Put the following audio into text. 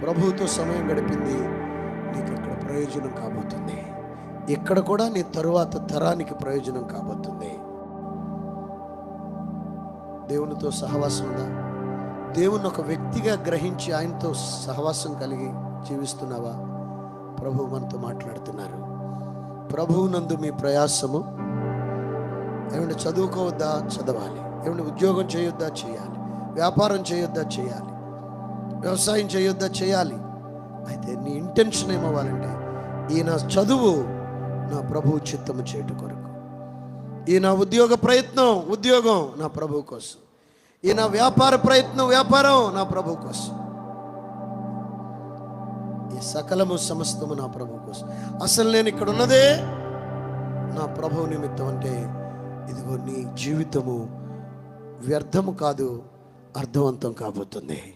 ప్రభువుతో సమయం గడిపింది నీకు అక్కడ ప్రయోజనం కాబోతుంది. ఇక్కడ కూడా నీ తరువాత తరానికి ప్రయోజనం కాబోతుంది. దేవునితో సహవాసం ఉందా? దేవుని ఒక వ్యక్తిగా గ్రహించి ఆయనతో సహవాసం కలిగి జీవిస్తున్నావా? ప్రభువు మనతో మాట్లాడుతున్నారు. ప్రభువునందు మీ ప్రయాసము. ఏమంటే చదువుకోవద్దా? చదవాలి. ఏమంటే ఉద్యోగం చేయొద్దా? చేయాలి. వ్యాపారం చేయొద్దా? చేయాలి. వ్యవసాయం చేయొద్దా? చేయాలి. అయితే నీ ఇంటెన్షన్ ఏమవ్వాలంటే, ఈ నా చదువు నా ప్రభువు చిత్తము చేటు కొరకు, ఈ నా ఉద్యోగ ప్రయత్నం ఉద్యోగం నా ప్రభువు కోసం, ఈ నా వ్యాపార ప్రయత్నం వ్యాపారం నా ప్రభువు కోసం, ఈ సకలము సమస్తము నా ప్రభువు కోసం. అసలు నేను ఇక్కడ ఉన్నదే నా ప్రభువు నిమిత్తం. అంటే ఇదిగో నీ జీవితము వ్యర్థము కాదు, అర్థవంతం కాబోతుంది.